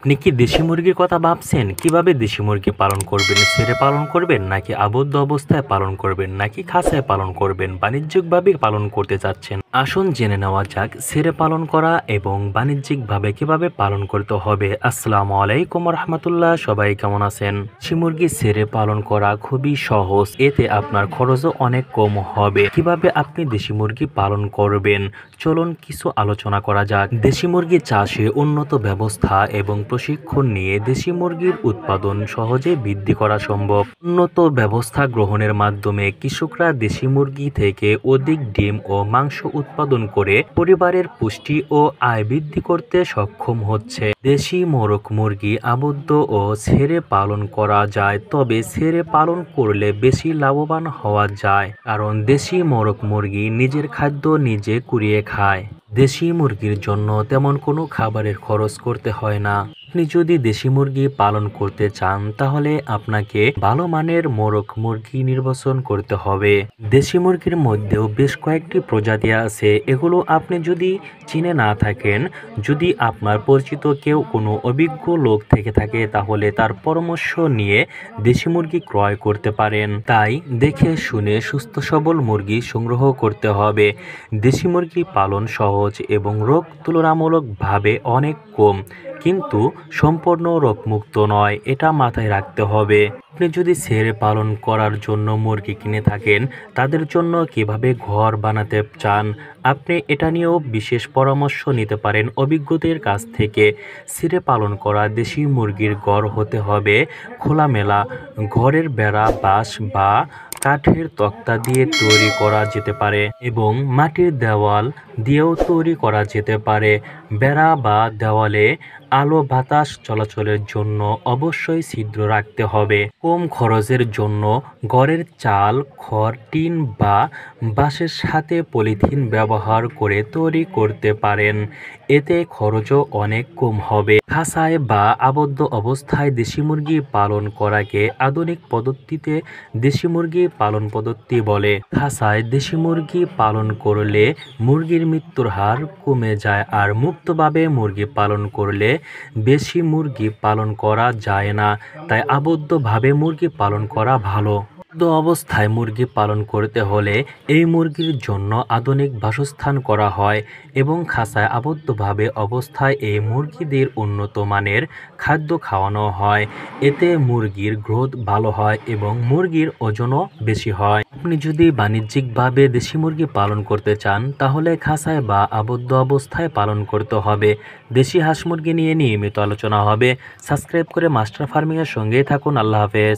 আপনি কি দেশি মুরগির কথা ভাবছেন? কিভাবে দেশি মুরগি পালন করবেন? ছেড়ে পালন করবেন নাকি আবদ্ধ অবস্থায় পালন করবেন নাকি খাঁচায় পালন করবেন? বাণিজ্যিকভাবে পালন করতে চাচ্ছেন? আসুন জেনে নেওয়া যাক ছেড়ে পালন করা এবং বাণিজ্যিকভাবে কিভাবে পালন করতে হবে। আসসালামু আলাইকুম রহমতুল্লাহ, সবাই কেমন আছেন? দেশি মুরগি ছেড়ে পালন করা খুবই সহজ, এতে আপনার খরচও অনেক কম হবে। কিভাবে আপনি দেশি মুরগি পালন করবেন চলুন কিছু আলোচনা করা যাক। দেশি মুরগি চাষে উন্নত ব্যবস্থা এবং প্রশিক্ষণ নিয়ে দেশি মুরগির উৎপাদন সহজে বৃদ্ধি করা সম্ভব। উন্নত ব্যবস্থা গ্রহণের মাধ্যমে কৃষকরা দেশি মুরগি থেকে অধিক ডিম ও মাংস উৎপাদন করে পরিবারের পুষ্টি ও আয় বৃদ্ধি করতে সক্ষম হচ্ছে। দেশি মোরগ মুরগি আবদ্ধ ও ছেড়ে পালন করা যায়, তবে ছেড়ে পালন করলে বেশি লাভবান হওয়া যায়, কারণ দেশি মোরগ মুরগি নিজের খাদ্য নিজে কুড়িয়ে খায়। দেশি মুরগির জন্য তেমন কোনো খাবারের খরচ করতে হয় না। আপনি যদি দেশি মুরগি পালন করতে চান তাহলে আপনাকে ভালো মানের মোরগ মুরগি নির্বাচন করতে হবে। দেশি মুরগির মধ্যেও বেশ কয়েকটি প্রজাতি আছে, এগুলো আপনি যদি চিনে না থাকেন, যদি আপনার পরিচিত কেউ কোনো অভিজ্ঞ লোক থেকে থাকে তাহলে তার পরামর্শ নিয়ে দেশি মুরগি ক্রয় করতে পারেন। তাই দেখে শুনে সুস্থ সবল মুরগি সংগ্রহ করতে হবে। দেশি মুরগি পালন সহজ এবং রোগ তুলনামূলকভাবে অনেক কম, কিন্তু সম্পূর্ণ রোগমুক্ত নয়, এটা মাথায় রাখতে হবে। আপনি যদি ছেড়ে পালন করার জন্য মুরগি কিনে থাকেন, তাদের জন্য কিভাবে ঘর বানাতে চান আপনি এটা নিয়েও বিশেষ পরামর্শ নিতে পারেন অভিজ্ঞদের কাছ থেকে। ছেড়ে পালন করা দেশি মুরগির ঘর হতে হবে খোলামেলা। ঘরের বেড়া বাঁশ বা কাঠের তক্তা দিয়ে তৈরি করা যেতে পারে এবং মাটির দেওয়াল দিয়েও তৈরি করা যেতে পারে। বেড়া বা দেওয়ালে আলো বাতাস চলাচলের জন্য অবশ্যই ছিদ্র রাখতে হবে। কম খরচের জন্য ঘরের চাল, খড়, টিন বা বাঁশের সাথে পলিথিন ব্যবহার করে তৈরি করতে পারেন, এতে খরচও অনেক কম হবে। খাঁচায় বা আবদ্ধ অবস্থায় দেশি মুরগি পালন করাকে আধুনিক পদ্ধতিতে দেশি মুরগি পালন পদ্ধতি বলে। খাঁচায় দেশি মুরগি পালন করলে মুরগির মৃত্যুর হার কমে যায়, আর মুক্তভাবে মুরগি পালন করলে বেশি মুরগি পালন করা যায় না। তাই আবদ্ধভাবে মুরগি পালন করা ভালো। আবদ্ধ অবস্থায় মুরগি পালন করতে হলে এই মুরগির জন্য আধুনিক বাসস্থান করা হয় এবং খাঁচায় আবদ্ধভাবে অবস্থায় এই মুরগিদের উন্নত মানের খাদ্য খাওয়ানো হয়। এতে মুরগির গ্রোথ ভালো হয় এবং মুরগির ওজনও বেশি হয়। আপনি যদি বাণিজ্যিকভাবে দেশি মুরগি পালন করতে চান তাহলে খাঁচায় বা আবদ্ধ অবস্থায় পালন করতে হবে। দেশি হাঁস মুরগি নিয়ে নিয়মিত আলোচনা হবে। সাবস্ক্রাইব করে মাস্টার ফার্মিংয়ের সঙ্গেই থাকুন। আল্লাহ হাফেজ।